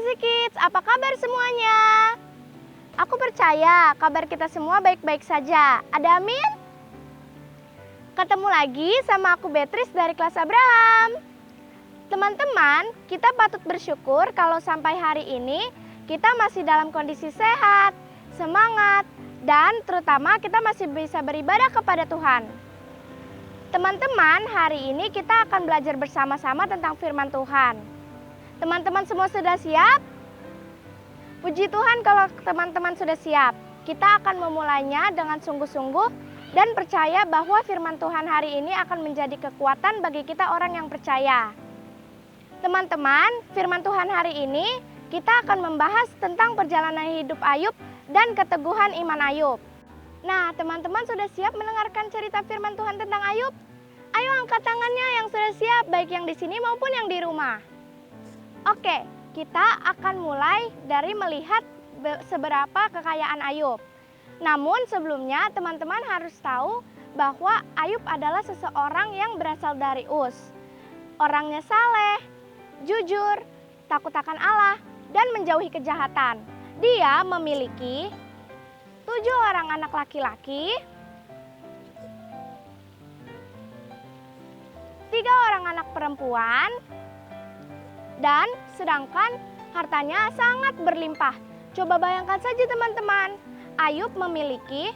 Easy Kids, apa kabar semuanya? Aku percaya kabar kita semua baik-baik saja. Ada amin? Ketemu lagi sama aku Beatrice dari kelas Abraham. Teman-teman, kita patut bersyukur kalau sampai hari ini kita masih dalam kondisi sehat, semangat, dan terutama kita masih bisa beribadah kepada Tuhan. Teman-teman, hari ini kita akan belajar bersama-sama tentang firman Tuhan. Teman-teman semua sudah siap? Puji Tuhan kalau teman-teman sudah siap. Kita akan memulainya dengan sungguh-sungguh dan percaya bahwa firman Tuhan hari ini akan menjadi kekuatan bagi kita orang yang percaya. Teman-teman, firman Tuhan hari ini kita akan membahas tentang perjalanan hidup Ayub dan keteguhan iman Ayub. Nah, teman-teman sudah siap mendengarkan cerita firman Tuhan tentang Ayub? Ayo angkat tangannya yang sudah siap, baik yang di sini maupun yang di rumah. Oke, kita akan mulai dari melihat seberapa kekayaan Ayub. Namun sebelumnya teman-teman harus tahu bahwa Ayub adalah seseorang yang berasal dari Uz. Orangnya saleh, jujur, takut akan Allah, dan menjauhi kejahatan. Dia memiliki 7 orang anak laki-laki, 3 orang anak perempuan, dan sedangkan hartanya sangat berlimpah. Coba bayangkan saja teman-teman, Ayub memiliki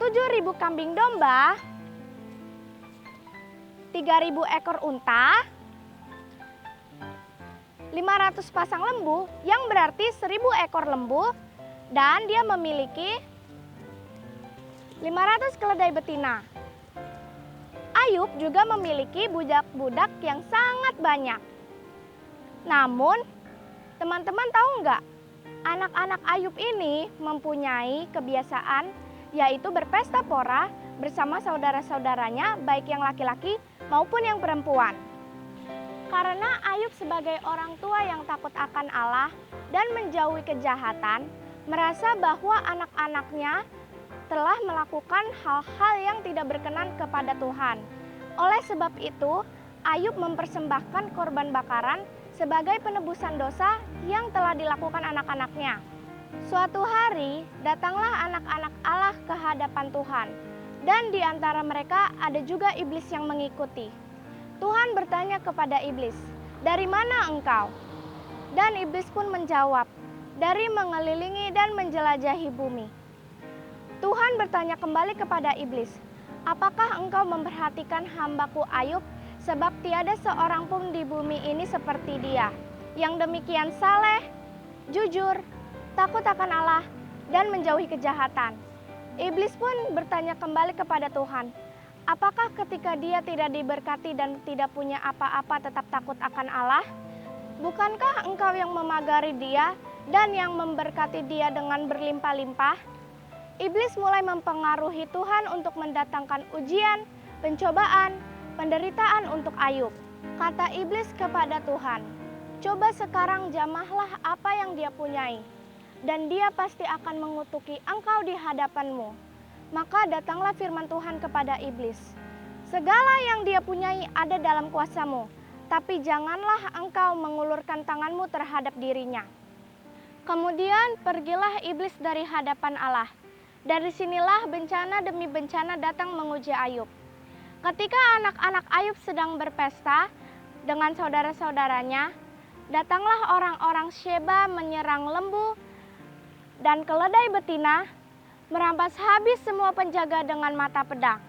7.000 kambing domba, 3.000 ekor unta, 500 pasang lembu, yang berarti 1.000 ekor lembu, dan dia memiliki 500 keledai betina. Ayub juga memiliki budak-budak yang sangat banyak. Namun, teman-teman tahu nggak? Anak-anak Ayub ini mempunyai kebiasaan yaitu berpesta pora bersama saudara-saudaranya baik yang laki-laki maupun yang perempuan. Karena Ayub sebagai orang tua yang takut akan Allah dan menjauhi kejahatan, merasa bahwa anak-anaknya telah melakukan hal-hal yang tidak berkenan kepada Tuhan. Oleh sebab itu, Ayub mempersembahkan korban bakaran sebagai penebusan dosa yang telah dilakukan anak-anaknya. Suatu hari, datanglah anak-anak Allah ke hadapan Tuhan, dan di antara mereka ada juga iblis yang mengikuti. Tuhan bertanya kepada iblis, "Dari mana engkau?" Dan iblis pun menjawab, "Dari mengelilingi dan menjelajahi bumi." Tuhan bertanya kembali kepada iblis, "Apakah engkau memperhatikan hambaku Ayub? Sebab tiada seorang pun di bumi ini seperti dia, yang demikian saleh, jujur, takut akan Allah, dan menjauhi kejahatan." Iblis pun bertanya kembali kepada Tuhan, "Apakah ketika dia tidak diberkati dan tidak punya apa-apa tetap takut akan Allah? Bukankah engkau yang memagari dia dan yang memberkati dia dengan berlimpah-limpah?" Iblis mulai mempengaruhi Tuhan untuk mendatangkan ujian, pencobaan, penderitaan untuk Ayub. Kata iblis kepada Tuhan, "Coba sekarang jamahlah apa yang dia punyai, dan dia pasti akan mengutuki engkau di hadapanmu." Maka datanglah firman Tuhan kepada iblis, "Segala yang dia punyai ada dalam kuasamu, tapi janganlah engkau mengulurkan tanganmu terhadap dirinya." Kemudian pergilah iblis dari hadapan Allah. Dari sinilah bencana demi bencana datang menguji Ayub. Ketika anak-anak Ayub sedang berpesta dengan saudara-saudaranya, datanglah orang-orang Sheba menyerang lembu dan keledai betina, merampas habis semua penjaga dengan mata pedang.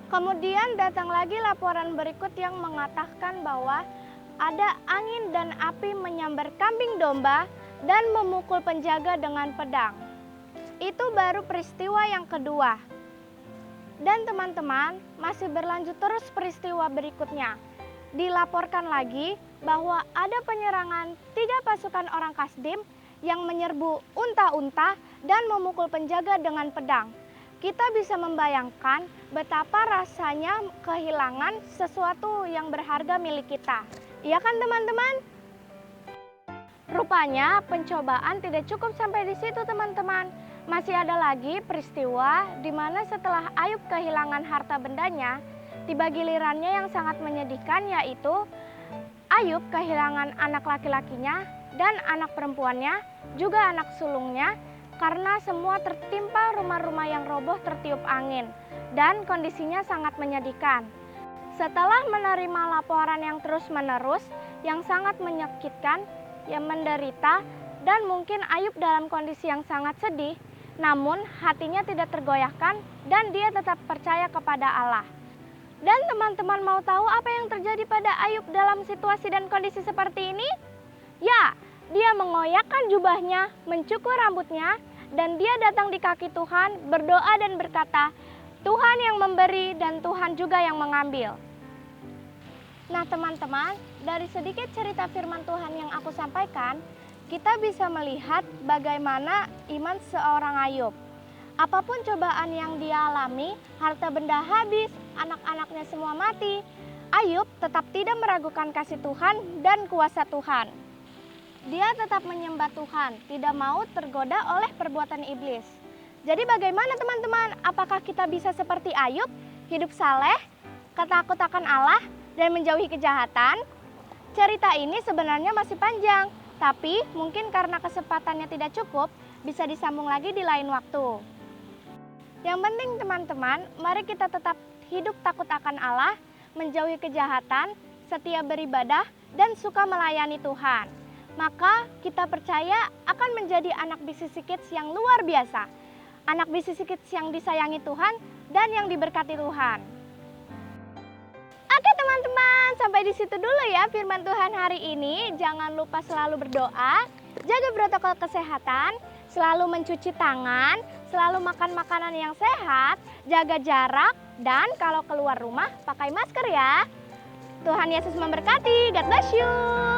Kemudian datang lagi laporan berikut yang mengatakan bahwa ada angin dan api menyambar kambing domba dan memukul penjaga dengan pedang. Itu baru peristiwa yang kedua. Dan teman-teman, masih berlanjut terus peristiwa berikutnya. Dilaporkan lagi bahwa ada penyerangan 3 pasukan orang Kasdim yang menyerbu unta-unta dan memukul penjaga dengan pedang. Kita bisa membayangkan betapa rasanya kehilangan sesuatu yang berharga milik kita. Iya kan teman-teman? Rupanya pencobaan tidak cukup sampai di situ teman-teman. Masih ada lagi peristiwa di mana setelah Ayub kehilangan harta bendanya, tiba gilirannya yang sangat menyedihkan, yaitu Ayub kehilangan anak laki-lakinya dan anak perempuannya, juga anak sulungnya, karena semua tertimpa rumah-rumah yang roboh tertiup angin dan kondisinya sangat menyedihkan. Setelah menerima laporan yang terus-menerus, yang sangat menyakitkan, yang menderita, dan mungkin Ayub dalam kondisi yang sangat sedih, namun hatinya tidak tergoyahkan dan dia tetap percaya kepada Allah. Dan teman-teman mau tahu apa yang terjadi pada Ayub dalam situasi dan kondisi seperti ini? Ya, dia mengoyakkan jubahnya, mencukur rambutnya, dan dia datang di kaki Tuhan, berdoa dan berkata, Tuhan yang memberi dan Tuhan juga yang mengambil. Nah teman-teman, dari sedikit cerita firman Tuhan yang aku sampaikan, kita bisa melihat bagaimana iman seorang Ayub. Apapun cobaan yang dia alami, harta benda habis, anak-anaknya semua mati, Ayub tetap tidak meragukan kasih Tuhan dan kuasa Tuhan. Dia tetap menyembah Tuhan, tidak mau tergoda oleh perbuatan iblis. Jadi bagaimana teman-teman? Apakah kita bisa seperti Ayub, hidup saleh, takut akan Allah, dan menjauhi kejahatan? Cerita ini sebenarnya masih panjang, tapi mungkin karena kesempatannya tidak cukup, bisa disambung lagi di lain waktu. Yang penting teman-teman, mari kita tetap hidup takut akan Allah, menjauhi kejahatan, setia beribadah, dan suka melayani Tuhan. Maka kita percaya akan menjadi anak Bisisi Kids yang luar biasa. Anak Bisisi Kids yang disayangi Tuhan dan yang diberkati Tuhan. Oke teman-teman, sampai di situ dulu ya firman Tuhan hari ini. Jangan lupa selalu berdoa, jaga protokol kesehatan, selalu mencuci tangan, selalu makan makanan yang sehat, jaga jarak, dan kalau keluar rumah pakai masker ya. Tuhan Yesus memberkati. God bless you.